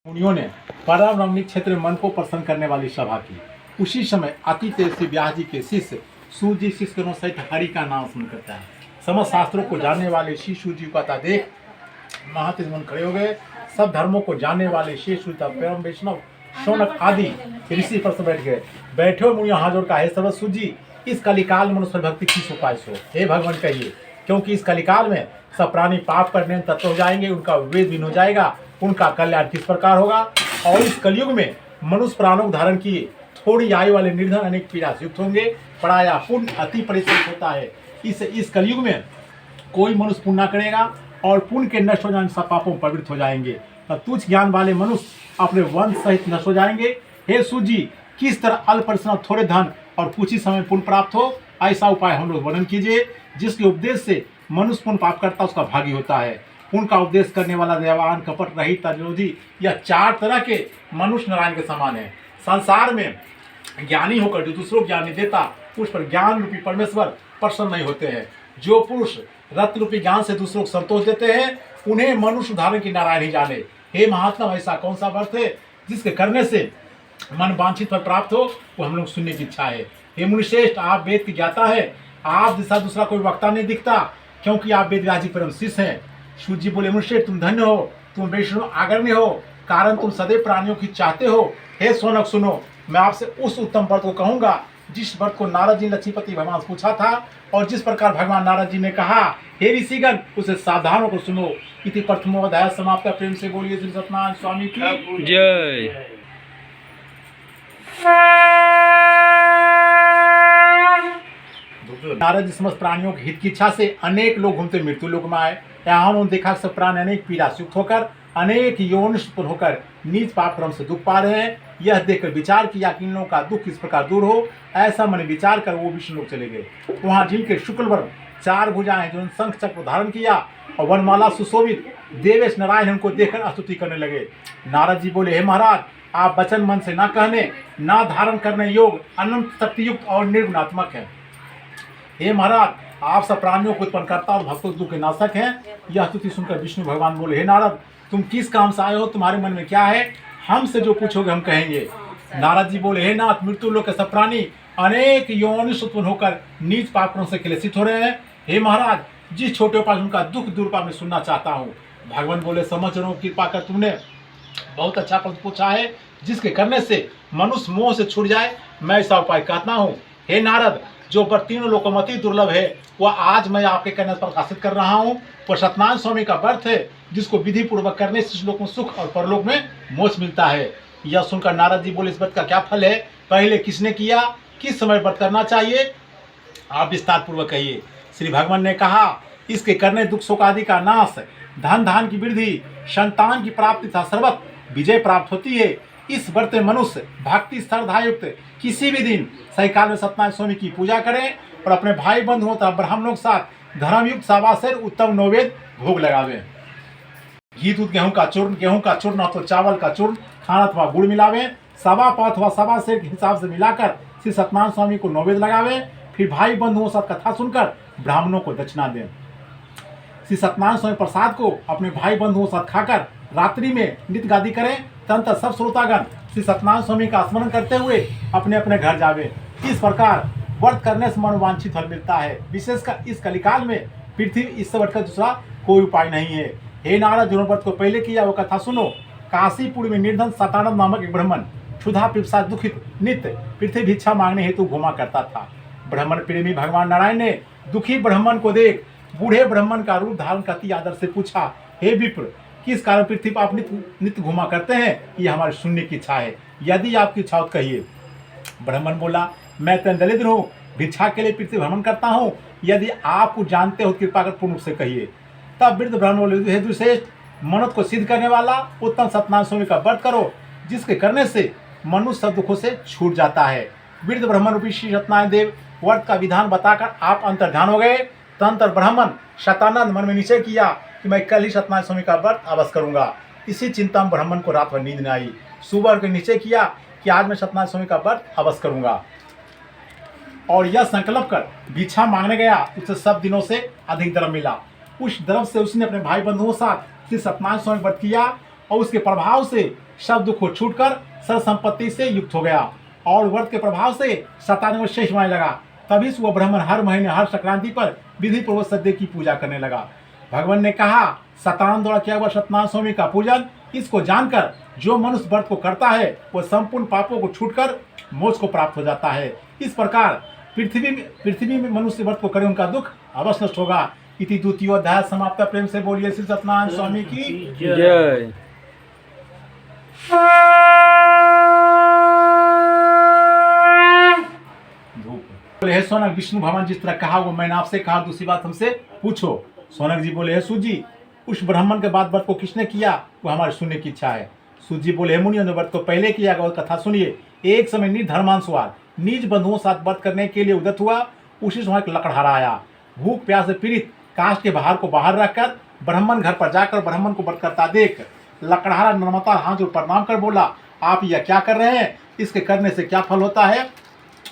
मुनियों ने परम रमणीक क्षेत्र में मन को प्रसन्न करने वाली सभा की। उसी समय अति तेजस्वी व्यास जी के शिष्य सूजी शिष्य सहित हरि का नाम स्मरण करता है। समस्त शास्त्रों को जानने वाले श्री सूजी का था देख महातेज मन खड़े हो गए। सब धर्मों को जानने वाले श्री सूता परम वैष्णव शौनक आदि ऋषि पर बैठ गए। बैठे हो मुनियों हाथ जोड़ का, हे सर्व सूजी, इस कलिकाल में मनुष्य भक्ति किस उपाय सो, हे भगवान कहिए, क्योंकि इस कलिकाल में सब प्राणी पाप करने में तत्व हो जाएंगे, उनका विवेक विन हो जाएगा, उनका कल्याण किस प्रकार होगा। और इस कलयुग में मनुष्य प्राणों को धारण किए थोड़ी आयु वाले निर्धन अनेक पीड़ा से युक्त होंगे। पराया पुण्य अति परिश्रम होता है। इस कलयुग में कोई मनुष्य पुण्य करेगा और पुण्य के नष्ट हो जाने सब पापों में प्रवृत्त हो जाएंगे। तब तुच्छ ज्ञान वाले मनुष्य अपने वंश सहित नष्ट हो जाएंगे। हे सूजी, किस तरह अल्प परिश्रम थोड़े धन और कुछ ही समय पुण्य प्राप्त हो, ऐसा उपाय हम लोग वर्णन कीजिए जिसके उपदेश से मनुष्य पुण्य प्राप्त करता उसका भागी होता है। पुण्य का उपदेश करने वाला देवान, कपट रहित, विरोधी, यह चार तरह के मनुष्य नारायण के समान है। संसार में ज्ञानी होकर जो दूसरों को ज्ञान नहीं देता उस पर ज्ञान रूपी परमेश्वर प्रसन्न नहीं होते हैं। जो पुरुष रत्न रूपी ज्ञान से दूसरों को संतोष देते हैं उन्हें मनुष्य उदाहरण की नारायण ही जाने। हे महात्मा, ऐसा कौन सा व्रत है जिसके करने से मन वांछित फल प्राप्त हो, वो हम लोग सुनने की इच्छा है। हे मुनिश्रेष्ठ, आप वेद की ज्ञाता है, आप जैसा दूसरा कोई वक्ता नहीं दिखता, क्योंकि आप वेद व्यास जी परम शिष्य हैं। सूत जी बोले, मुनिश्रेष्ठ तुम धन्य हो, तुम वैष्णव आगर्ण्य हो, कारण तुम सदैव प्राणियों की चाहते हो। हे सोनक सुनो, मैं आपसे उस उत्तम व्रत को कहूंगा जिस व्रत को नारद जी लक्ष्मीपति भगवान से पूछा था और जिस प्रकार भगवान नारद जी ने कहा, हे ऋषिगण उसे सावधानों को सुनो। इति प्रथमोध्याय समाप्त। प्रेम से बोलिए श्री सत्यनारायण स्वामी की जय। नारद जी समस्त प्राणियों के हित की इच्छा से अनेक लोग घूमते मृत्यु लोक में आए। यहाँ उन्होंने देखा सब प्राणी अनेक पीड़ा से युक्त होकर अनेक यौन उत्पन्न होकर नीच पाप क्रम से दुख पा रहे हैं। यह देखकर विचार किया कि इन लोगों का दुख किस प्रकार दूर हो। ऐसा मन विचार कर वो विष्णु लोग चले गए। वहाँ जिनके शुक्ल वर्ण चार भुजाएं हैं, जिन्होंने शंख चक्र धारण किया और वनमाला सुशोभित देवेश नारायण उनको देखकर स्तुति करने लगे। नारद जी बोले, हे महाराज, आप वचन मन से ना कहने ना धारण करने योग अनंत शक्ति युक्त और निर्गुणात्मक है। हे महाराज, आप सब प्राणियों को उत्पन्न करता और भक्तों दुख के नाशक हैं। यह स्तुति सुनकर विष्णु भगवान बोले, हे नारद, तुम किस काम से आए हो, तुम्हारे मन में क्या है, हमसे जो पूछोगे हम कहेंगे। नारद जी बोले, हे नाथ, मृत्यु लोक के सब प्राणी अनेक योनिस उत्पन्न होकर नीच पापों से क्लेशित हो रहे हैं। हे महाराज, जिस छोटे उपाय उनका दुख दूर पा मैं सुनना चाहता हूँ। भगवान बोले, समझ रहा हूँ, कृपा कर तुमने बहुत अच्छा प्रश्न पूछा है जिसके करने से मनुष्य मोह से छूट जाए, मैं ऐसा उपाय कहता हूँ। हे नारद, जो पर तीनों लोकों में अति दुर्लभ है वह आज मैं आपके कहने पर प्रकाशित कर रहा हूँ। वह सत्यनारायण स्वामी का व्रत है जिसको विधि पूर्वक करने से इस लोक में सुख और परलोक में मोक्ष मिलता है। यह सुनकर नारद जी बोले, इस व्रत का क्या फल है, पहले किसने किया, किस समय व्रत करना चाहिए, आप विस्तार पूर्वक कहिए। श्री भगवान ने कहा, इसके करने दुख शोक आदि का नाश, धन धान की वृद्धि, संतान की प्राप्ति तथा सर्वत्र विजय प्राप्त होती है। इस व्रत में मनुष्य भक्ति श्रद्धायुक्त किसी भी दिन सही काल में सत्यनारायण स्वामी की पूजा करें और अपने भाई बंधुओं तथा ब्राह्मणों के साथ धर्मयुक्त सवासेर उत्तम नैवेद्य भोग लगावे। घी दूध गेहूं का चूर्ण अथवा चावल का चूर्ण खाना अथवा गुड़ मिलावे। सवा पाव अथवा सवा सेर के हिसाब से मिलाकर श्री सत्यनारायण स्वामी को नैवेद्य लगावे। फिर भाई बंधुओं के साथ कथा सुनकर ब्राह्मणों को दक्षिणा दें। श्री सत्यनारायण स्वामी प्रसाद को अपने भाई बंधुओं के साथ खाकर रात्रि में नित्य गादी करें। तंत्र सब श्रोतागण श्री सत्यनारायण स्वामी का स्मरण करते हुए अपने अपने घर जावे। इस प्रकार व्रत करने से मनोवांछित फल मिलता है। विशेषकर इस कलिकाल में पृथ्वी इससे बढ़कर दूसरा कोई उपाय नहीं है। हे नारद, जिन्होंने व्रत को पहले किया वो कथा सुनो। काशीपुर में निर्धन सतानंद नामक एक ब्राह्मण क्षुधा पिपासा दुखित नित्य पृथ्वी भिक्षा मांगने हेतु घुमा करता था। ब्राह्मण प्रेमी भगवान नारायण ने दुखी ब्राह्मण को देख बूढ़े ब्राह्मण का रूप धारण करती आदर से पूछा, हे विप्र, किस कारण पृथ्वी पर आप नित्य घुमा करते हैं, ये हमारी सुनने की इच्छा है, यदि आपकी इच्छा हो तो कहिए। ब्राह्मण बोला, मैं तो दरिद्र हूँ, भिक्षा के लिए पृथ्वी भ्रमण करता हूँ, यदि आप कुछ जानते हो कृपा कर पूर्ण रूप से कहिए। तब वृद्ध ब्राह्मण बोले, हे दुश्रेष्ठ, मनुष्य को सिद्ध करने वाला उत्तम सत्यनारायण स्वामी का व्रत करो जिसके करने से मनुष्य सब दुखों से छूट जाता है। वृद्ध ब्राह्मण रूपी श्री सत्यनारायण देव व्रत का विधान बताकर आप अंतर्ध्यान हो गए। तंत्र ब्राह्मण शतानंद मन में निश्चय किया कि मैं कल ही सत्यनारायण स्वामी का व्रत अवश्य करूंगा। इसी चिंता में ब्राह्मण को रात भर नींद न आई। सुबह के निश्चय किया कि आज मैं सत्यनारायण स्वामी का व्रत अवश्य करूंगा और यह संकल्प कर भिक्षा मांगने गया। उसे सब दिनों से अधिक द्रव्य मिला। उस द्रव्य से उसने अपने भाई बंधुओं के साथ श्री सत्यनारायण स्वामी व्रत किया और उसके प्रभाव से सब दुख को छूटकर सर्व संपत्ति से युक्त हो गया और व्रत के प्रभाव से 97 शेष माने लगा। तभी से वह ब्राह्मण हर महीने हर संक्रांति पर विधि पूर्वक सत्य की पूजा करने लगा। भगवान ने कहा, सतान द्वारा किया हुआ सत्यनारायण स्वामी का पूजन, इसको जानकर जो मनुष्य व्रत को करता है वह संपूर्ण पापों को छूटकर मोक्ष को प्राप्त हो जाता है। इस प्रकार पृथ्वी में मनुष्य व्रत को करे उनका दुख अवश्य नष्ट होगा। इति द्वितीय अध्याय समाप्त। प्रेम से बोलिए श्री सत्यनारायण स्वामी की जय। बोले, हे सोनक, विष्णु भगवान जिस तरह कहा वो मैंने आपसे कहा, दूसरी बात हमसे पूछो। सोनक जी बोले, हे सूत जी, उस ब्राह्मण के बाद व्रत को किसने किया वो हमारे सुनने की इच्छा है। सूत जी बोले, हे मुनियों ने व्रत को पहले किया गया कथा सुनिए। एक समय निर्धर्मांशवार निज बंधुओं साथ व्रत करने के लिए उदत हुआ। उसी समय एक लकड़हारा आया। भूख प्यास से पीड़ित काष्ठ के बाहर को बाहर रखकर ब्राह्मण घर पर जाकर ब्राह्मण को व्रत करता देख लकड़हारा नर्मता हाथ जोड़ प्रणाम कर बोला, आप यह क्या कर रहे हैं? इसके करने से क्या फल होता है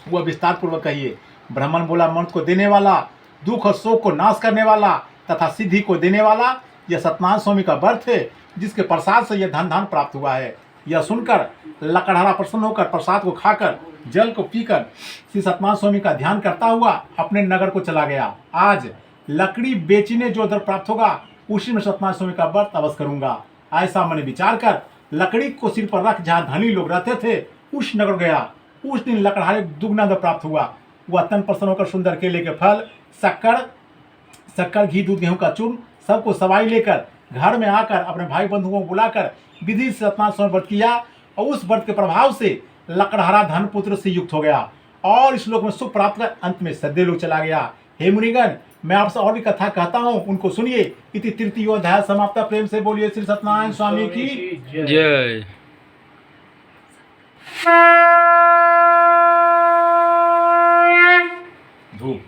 वह विस्तार पूर्वक कहिए। ब्राह्मण बोला, मन को देने वाला, दुख और शोक को नाश करने वाला तथा सिद्धि को देने वाला यह सत्यनारायण स्वामी का व्रत है, जिसके प्रसाद से यह धन प्राप्त हुआ है। यह सुनकर लकड़हारा प्रसन्न होकर प्रसाद को खाकर जल को पीकर श्री सत्यनारायण स्वामी का ध्यान करता हुआ अपने नगर को चला गया। आज लकड़ी बेचने जो दर प्राप्त होगा उसी में सत्यनारायण स्वामी का व्रत अवश्य करूंगा। ऐसा मैंने विचार कर लकड़ी को सिर पर रख जहाँ धनी लोग रहते थे उस नगर गया। उस दिन लकड़हारे दुगना दर प्राप्त हुआ। वह अत्यंत प्रसन्न होकर सुंदर केले के फल, शक्कर, घी, दूध, गेहूं का चूर्ण सबको सवाई लेकर घर में आकर अपने भाई बंधुओं को बुलाकर विधि से सत्यनारायण स्वामी व्रत किया और उस व्रत के प्रभाव से लकड़हारा धन पुत्र से युक्त हो गया और इस लोक में सुख प्राप्त कर अंत में सद्य लोक चला गया। हे मुनिगण, मैं आपसे और भी कथा कहता हूँ, उनको सुनिए। इति तृतीयो अध्याय समाप्त। प्रेम से बोलिए श्री सत्यनारायण स्वामी की जय। धूप।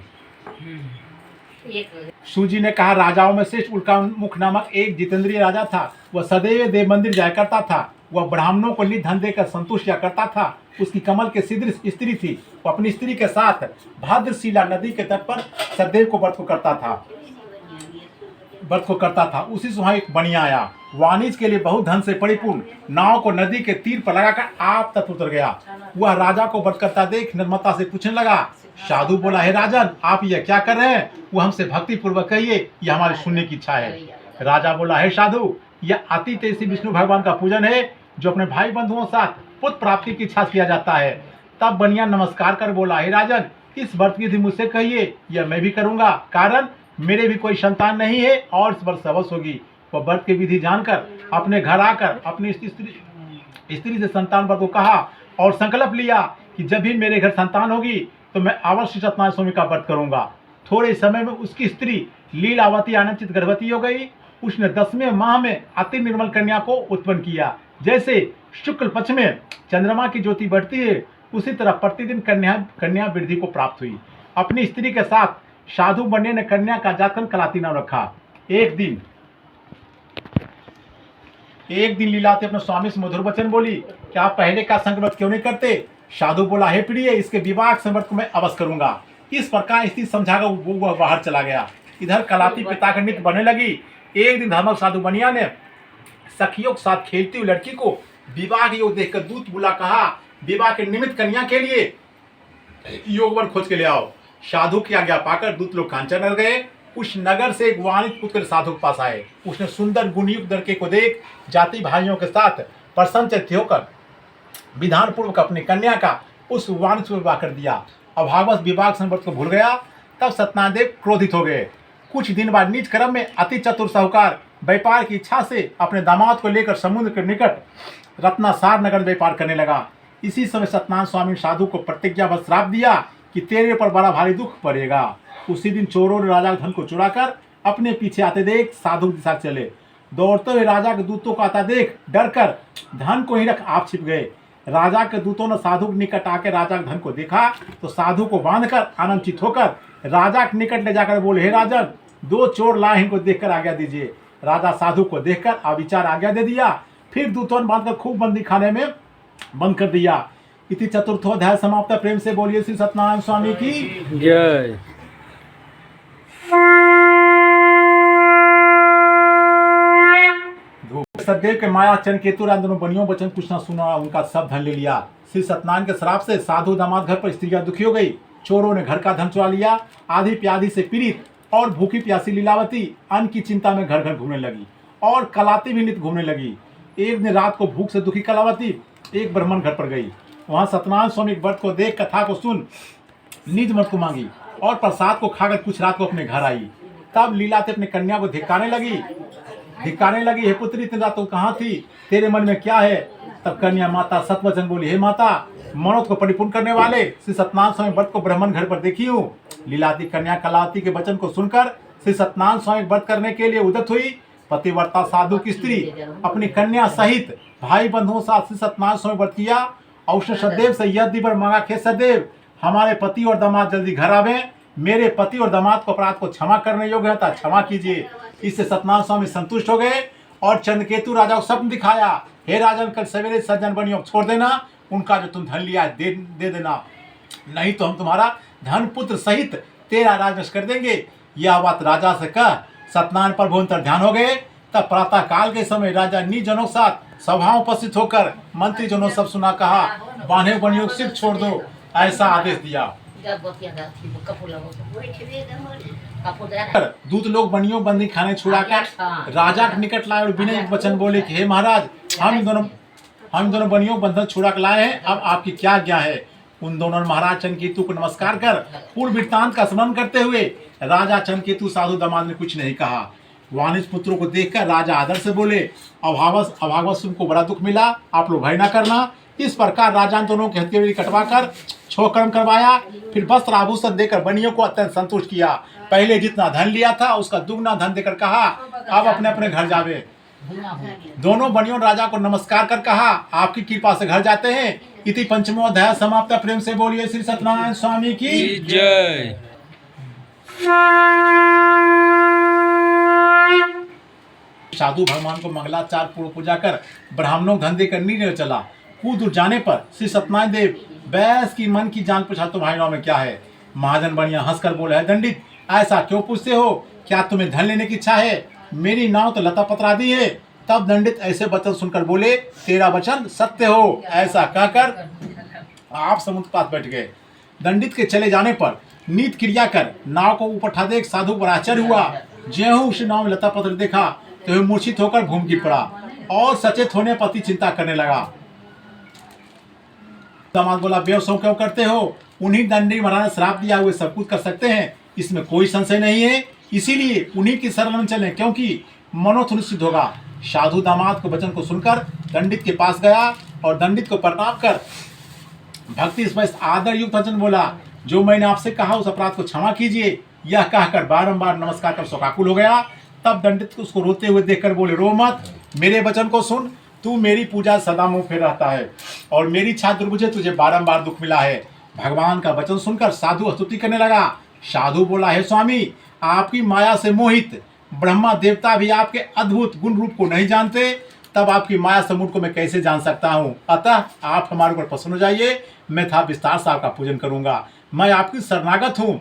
सूजी ने कहा, राजाओं में श्रेष्ठ उल्कामुख नामक एक जितेंद्रिय राजा था। वह सदैव देव मंदिर जाया करता था। वह ब्राह्मणों को नित धन देकर संतुष्ट किया करता था। उसकी कमल के सिद्ध स्त्री थी। वह अपनी स्त्री के साथ भाद्रशिला नदी के तट पर सदैव को व्रत को करता था। उसी समय एक बनिया आया। वाणिज्य के लिए बहुत धन से परिपूर्ण नाव को नदी के तीर पर लगाकर आप तक उतर गया। वह राजा को व्रत करता देख निर्मता से पूछने लगा। साधु बोला, हे राजन, आप यह क्या कर रहे हैं? वो हमसे भक्ति पूर्वक कहिए, यह हमारे सुनने की इच्छा है। राजा बोला, हे साधु, यह अति तेजी विष्णु भगवान का पूजन है जो अपने भाई बंधुओं साथ पुत्र प्राप्ति की इच्छा किया जाता है। तब बनिया नमस्कार कर बोला, हे राजन, इस व्रत की विधि मुझसे कहिए, यह मैं भी करूंगा, कारण मेरे भी कोई संतान नहीं है और इस वर्ष अवश्य होगी। वह व्रत की विधि जानकर अपने घर आकर अपनी स्त्री से संतान व्रत को कहा और संकल्प लिया कि जब भी मेरे घर संतान होगी तो मैं अवश्य सत्यनारायण स्वामी का व्रत करूंगा। थोड़े समय में उसकी स्त्री लीलावती आनंदचित गर्भवती हो गई। उसने 10वें माह में अति निर्मल कन्या को उत्पन्न किया। जैसे शुक्ल पक्ष में चंद्रमा की ज्योति बढ़ती है उसी तरह प्रतिदिन कन्या वृद्धि को प्राप्त हुई। अपनी स्त्री के साथ साधु बनने ने कन्या का जातकन कलाती नाम रखा। एक दिन लीलावती अपने स्वामी से मधुर वचन बोली, क्या आप पहले का संकल्प क्यों नहीं करते? साधु बोला, हे प्रिय, इसके विवाह संवर्त को मैं अवश्य करूंगा। इस प्रकार स्थिति समझाकर वो बाहर चला गया। इधर कलाती पिता का नित्य बनने लगी। एक दिन धर्मक साधु बनिया ने सखियों के साथ खेलती हुई लड़की को विवाह के योग देखकर दूत बुला कहा, विवाह के निमित्त कन्या के लिए योगवर खोज के ले आओ। साधु की आज्ञा पाकर दूत लोग कांचन नगर गए। उस नगर से एक वाणिज्य पुत्र साधु के पास आए। उसने सुंदर गुणयुक्त लड़के को देख जाति भाइयों के साथ प्रसन्नचित्त होकर विधान पूर्वक अपनी कन्या का उस वाणिज्य से विवाह कर दिया। अभावश विवाह संवर्त को भूल गया। तब सत्यनारायण देव क्रोधित हो गए। कुछ दिन बाद नीच क्रम में अति चतुर साहूकार व्यापार की इच्छा से अपने दामाद को लेकर समुद्र के निकट रत्नासार नगर व्यापार करने लगा। इसी समय सत्यनारायण स्वामी साधु को प्रतिज्ञा व श्राप दिया कि तेरे पर बड़ा भारी दुख पड़ेगा। उसी दिन चोरों ने राजा के धन को चुरा कर अपने पीछे आते देख साधु के साथ चले। दौड़ते हुए राजा के दूतों को आता देख डर कर धन को ही रख आप छिप गए। राजा के दूतों ने साधु के निकट आकर राजा के धन को देखा तो साधु को बांधकर आनंदित होकर राजा के निकट ले जाकर बोले, हे राजन, 2 चोर लाए इनको देखकर आज्ञा दीजिए। राजा साधु को देखकर अविचार आज्ञा दे दिया। फिर दूतों ने बांधकर खूब बंदी खाने में बंद कर दिया। इति चतुर्थोध्याय समाप्त। प्रेम से बोलिए श्री सत्यनारायण स्वामी की जय। सतदेव के माया चंद्रकेतु राज दोनों बनियों वचन कुछ न सुना, उनका सब धन ले लिया। श्री सत्यनारायण के श्राप से साधु दामाद घर पर स्त्रियां दुखी हो गई। चोरों ने घर का धन चुरा लिया। आधी प्याधी से पीड़ित और भूखी प्यासी लीलावती अन्न की चिंता में घर घर घूमने लगी और कलाती भी नित घूमने लगी। एक दिन रात को भूख से दुखी कलावती एक ब्राह्मण घर पर गई। वहां सत्यनारायण स्वामी व्रत को देख, कथा को सुन, निज मत को मांगी और प्रसाद को खाकर कुछ रात को अपने घर आई। तब लीलावती अपनी कन्या को धिक्कारने लगी, हे पुत्री इतनी रात तो कहाँ थी, तेरे मन में क्या है? तब कन्या माता सतवचन बोली, हे माता, मनोरथ को परिपूर्ण करने वाले श्री सत्यनारायण स्वामी व्रत को ब्राह्मण घर पर देखी हूँ। लीलावती कन्या कलावती के वचन को सुनकर श्री सत्यनारायण स्वामी व्रत करने के लिए उद्यत हुई। पतिव्रता साधु की स्त्री अपनी कन्या सहित भाई बंधुओं साथ श्री सत्यनारायण स्वामी व्रत किया। अवश्य सदैव से यह दिवर मांगा, खे सदैव हमारे पति और दामाद जल्दी घर आवे, मेरे पति और दामाद को अपराध को क्षमा करने योग्य था, क्षमा कीजिए। इससे सत्यनारायण स्वामी संतुष्ट हो गए और चंद्रकेतु राजा को स्वप्न दिखाया, हे राजन, कल सवेरे सज्जन बनियों को छोड़ देना, उनका जो तुम धन लिया दे देना, नहीं तो हम तुम्हारा धन पुत्र सहित तेरा राज नष्ट कर देंगे। यह बात राजा से कह सत्यनारायण प्रभु अंतर ध्यान हो गए। तब प्रातः काल के समय राजा निज जनों के साथ सभा उपस्थित होकर मंत्री जनों सब सुना, कहा, बांधे बनियों को सिर्फ छोड़ दो, ऐसा आदेश दिया। दूत लोग बनियों बंदी खाने छुड़ाकर राजा के निकट लाए और विनय वचन बोले कि हे महाराज, हम इन दोनों बनियों बंधन छुड़ा कर लाए हैं, अब आपकी क्या आज्ञा है? उन दोनों महाराज चंद्रकेतु को नमस्कार कर पूर्व वृत्तांत का स्मरण करते हुए राजा चंद्रकेतु साधु दामाद ने कुछ नहीं कहा। वाणिज्य पुत्रों को देखकर राजा आदर से बोले, अभागवश तुमको बड़ा दुख मिला, आप लोग भय न करना। इस प्रकार राजा दोनों के हथेली कटवाकर क्षोकर्म करवाया, फिर वस्त्र आभूषण देकर बनियों को अत्यंत संतुष्ट किया। पहले जितना धन लिया था उसका दुगना धन देकर कहा, अब अपने अपने घर जावे। दोनों बनियों राजा को नमस्कार कर कहा, आपकी कृपा से घर जाते हैं। इति पंचमो अध्याय समाप्त। प्रेम से बोलिए श्री सत्यनारायण स्वामी की जय। साधु भगवान को मंगलाचार पूर्व पूजा कर ब्राह्मणों धन देकर निर्णय चला। कुछ दूर जाने पर श्री सत्यनारायण देव बैस की मन की जान पूछा, तो भाई नाव में क्या है? महाजन बनिया हंसकर बोले, है दंडित, ऐसा क्यों पूछते हो? क्या तुम्हें धन लेने की इच्छा है? मेरी नाव तो लता पतरा दी है। तब दंडित ऐसे वचन सुनकर बोले, तेरा वचन सत्य हो। ऐसा कहकर आप समुद्र पास बैठ गए। दंडित के चले जाने पर नीत क्रिया कर नाव को ऊपर उठा देख साधु पर आश्चर्य हुआ। ज्यों उस नाव में लता पत्र देखा तो वह मूर्छित होकर भूमि गिर पड़ा और सचेत होने पति चिंता करने लगा। दामाद बोला, बेवसों क्यों करते हो? उन्हीं दंडी महाराज ने श्राप दिया, हुए सब कुछ कर सकते हैं, इसमें कोई संशय नहीं है। इसीलिए उन्हीं की शरण में चलें, क्योंकि मनोरथ निश्चित होगा। साधु दामाद को वचन को सुनकर दंडित के पास गया और दंडित को प्रणाम कर भक्ति स्पष्ट आदर युक्त वचन बोला, जो मैंने आपसे कहा उस अपराध को क्षमा कीजिए। यह कहकर बारंबार नमस्कार कर शोकाकुल हो गया। तब दंडित उसको रोते हुए देखकर बोले, रो मत, मेरे वचन को सुन। तू मेरी पूजा सदा मुंह फेर रहता है और मेरी इच्छा दुर्बुझे तुझे बारंबार दुख मिला है। भगवान का वचन सुनकर साधु स्तुति करने लगा। साधु बोला, हे स्वामी, आपकी माया से मोहित ब्रह्मा देवता भी आपके अद्भुत गुण रूप को नहीं जानते, तब आपकी माया समुद्र को मैं कैसे जान सकता हूँ? अतः आप हमारे ऊपर प्रसन्न हो जाइए, मैं था विस्तार से आपका पूजन करूंगा। मैं आपकी शरणागत हूँ,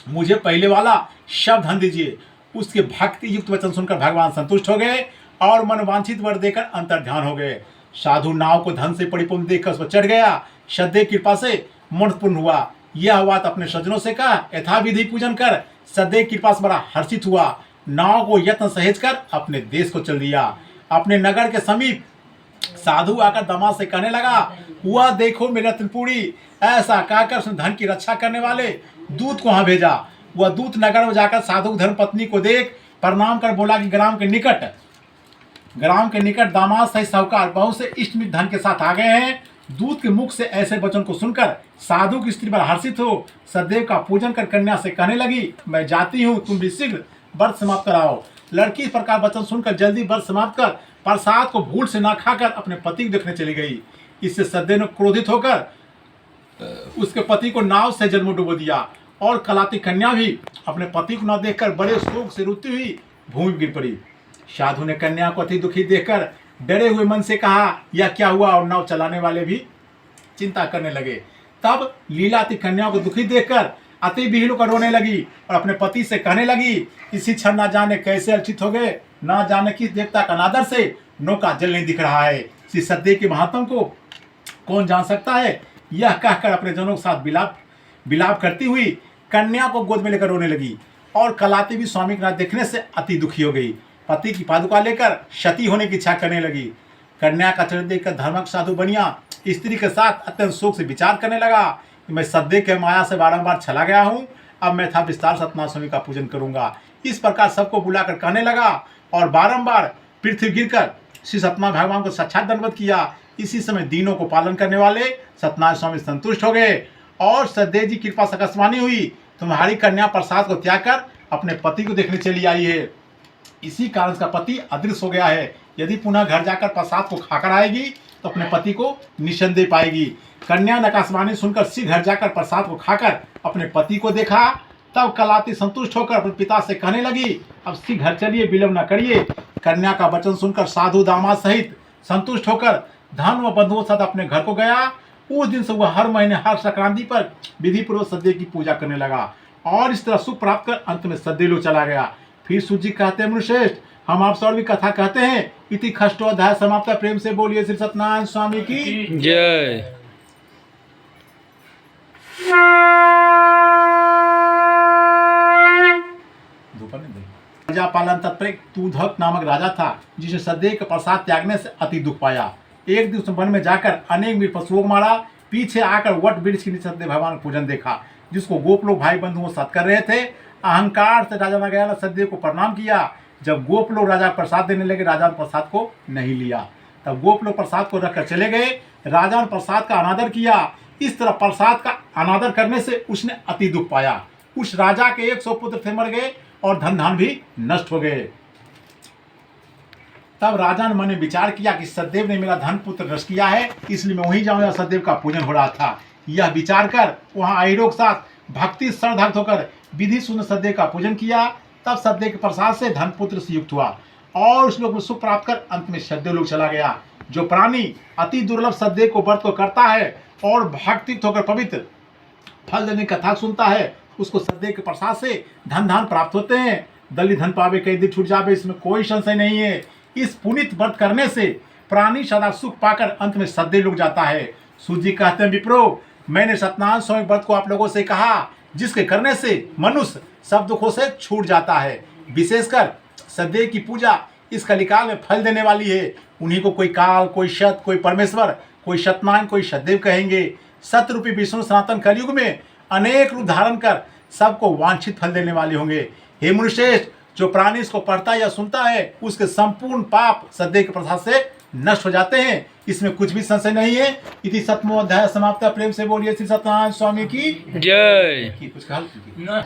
मुझे पहले वाला शब्द धन दीजिए। उसके भक्ति युक्त वचन सुनकर भगवान संतुष्ट हो गए और मनवांछित वर देकर अंतर ध्यान हो गए। साधु नाव को धन से परिपूर्ण देखकर उस पर चढ़ गया। सदैव कृपा से मन पूर्ण हुआ। यह बात अपने सज्जनों से कहा, यथाविधि पूजन कर सदैव कृपा से बड़ा हर्षित हुआ। नाव को यत्न सहेज कर अपने देश को चल दिया। अपने नगर के समीप साधु आकर दामाद से कहने लगा, हुआ देखो मेरा त्रिपुरी। ऐसा कहकर उसने धन की रक्षा करने वाले दूत को वहां भेजा। वह दूत नगर में जाकर साधु धर्म पत्नी को देख प्रणाम कर बोला कि ग्राम के निकट दामाद सहित साहूकार बहुत से इष्ट मित्र धन के साथ आ गए हैं। दूत के मुख से ऐसे वचन को सुनकर साधु की स्त्री बड़ा हर्षित हो सदैव का पूजन कर कन्या से कहने लगी, मैं जाती हूँ, तुम भी शीघ्र व्रत समाप्त कराओ। लड़की इस प्रकार वचन सुनकर जल्दी व्रत समाप्त कर प्रसाद को भूल से ना खाकर अपने पति को देखने चली गई। इससे सदैव ने क्रोधित होकर उसके पति को नाव से जल में डुबो दिया और कलाती कन्या भी अपने पति को न देखकर बड़े शोक से रोती हुई भूमि गिर पड़ी। साधु ने कन्या को अति दुखी देखकर डरे हुए मन से कहा, यह क्या हुआ? और नाव चलाने वाले भी चिंता करने लगे। तब लीलावती कन्या को दुखी देखकर अति विहीन होकर रोने लगी और अपने पति से कहने लगी, इसी क्षण ना जाने कैसे अर्चित हो गए, ना जाने किस देवता का अनादर से नौका जल नहीं दिख रहा है। श्री सतदेव के महात्म को कौन जान सकता है। यह कहकर अपने जनों के साथ विलाप करती हुई कन्या को गोद में लेकर रोने लगी और कलाती भी स्वामी के नाथ देखने से अति दुखी हो गई। पति की पादुका लेकर सती होने की इच्छा करने लगी। कन्या का चरित्र देखकर धर्मक साधु बनिया स्त्री के साथ अत्यंत शोक से विचार करने लगा कि मैं सतदेव के माया से बारंबार चला गया हूँ, अब मैं था विस्तार सत्यनारायण स्वामी का पूजन करूंगा। इस प्रकार सबको बुलाकर कहने लगा और बारंबार पृथ्वी गिरकर श्री सत्यनारायण भगवान को साक्षात दंडवत किया। इसी समय दीनों को पालन करने वाले सत्यनारायण स्वामी संतुष्ट हो गए और सतदेव जी कृपा से आकाशवाणी हुई, तुम्हारी कन्या प्रसाद को त्याग कर अपने पति को देखने चली आई है। इसी कारण उसका पति अदृश्य हो गया है। यदि पुनः घर जाकर प्रसाद को खाकर आएगी तो अपने पति को निसंदेह पाएगी। कन्या ने आकाशवाणी सुनकर शीघ्र घर जाकर प्रसाद को खाकर अपने पति को देखा। तब कलाती संतुष्ट होकर अपने पिता से कहने लगी, अब शीघ्र घर चलिए, विलंब न करिए। कन्या का वचन सुनकर साधु दामाद सहित संतुष्ट होकर धन व बंधुओं साथ अपने घर को गया। उस दिन से वह हर महीने हर संक्रांति पर विधि पूर्वक सतदेव की पूजा करने लगा और इस तरह सुख प्राप्त कर अंत में सतदेव लोग चला गया। फिर सूजी कहते हैं, मुनिश्रेष्ठ हम आपसे और भी कथा कहते हैं। इति खष्टोध्याय समाप्त। प्रेम से बोलिए श्री सत्यनारायण स्वामी की जय। प्रजा पालन तत्पर एक तूधक नामक राजा था जिसने सतदेव के प्रसाद त्यागने से अति दुख पाया। एक दिन उसने वन में जाकर अनेक वीर पशुओं को मारा। पीछे आकर वट वृक्ष के नीचे सतदेव भगवान का पूजन देखा जिसको गोप लोग भाई बंधुओं साथ कर रहे थे। अहंकार से राजा ने गया सतदेव को प्रणाम किया। जब गोप लोग राजा प्रसाद देने लगे, राजा ने प्रसाद को नहीं लिया। तब गोप लोग प्रसाद को रखकर चले गए। राजा ने प्रसाद का अनादर किया। इस तरह प्रसाद का अनादर करने से उसने अति दुख पाया। उस राजा के 100 पुत्र थे, मर गए और धन धान भी नष्ट हो गए। तब राजा ने मन में विचार किया कि सतदेव ने मेरा धन पुत्र नष्ट किया है, इसलिए मैं वहीं जाऊंगा। सतदेव का पूजन हो रहा था। यह विचार कर वहां आईरों के साथ भक्ति श्रद्धाक्त होकर विधि सुन सतदेव का पूजन किया। तब सतदेव के प्रसाद से धन पुत्र से युक्त हुआ और उस लोग में सुख प्राप्त कर अंत में सतदेव लोग चला गया। जो प्राणी अति दुर्लभ सतदेव को व्रत को करता है और भक्ति होकर पवित्र फल देने की कथा सुनता है, उसको सतदेव के प्रसाद से धन धान प्राप्त होते हैं। दलित धन पावे कई दिन छूट जावे, इसमें कोई संशय नहीं है। इस पुनित व्रत करने से प्राणी सदा सुख पाकर अंत में सतदेव लोग जाता है। सूजी कहते हैं, विप्रो मैंने सत्यनारायण स्वामी व्रत को आप लोगों से कहा जिसके करने से मनुष्य सब दुखों से छूट जाता है। विशेषकर सतदेव की पूजा इस कलिकाल में फल देने वाली है। उन्हीं को कोई काल, कोई सत, कोई परमेश्वर, कोई सत्यनारायण, कोई सतदेव कहेंगे। सतरूपी विष्णु सनातन कलयुग में अनेक रूप धारण कर सबको वांछित फल देने वाले होंगे। हे मुनिश्रेष्ठ, जो प्राणी इसको पढ़ता या सुनता है उसके संपूर्ण पाप सतदेव के प्रसाद से नष्ट हो जाते हैं, इसमें कुछ भी संशय नहीं है। इति 7वां अध्याय समाप्त। प्रेम से बोलिए श्री सत्यनारायण स्वामी की जय। कुछ कहा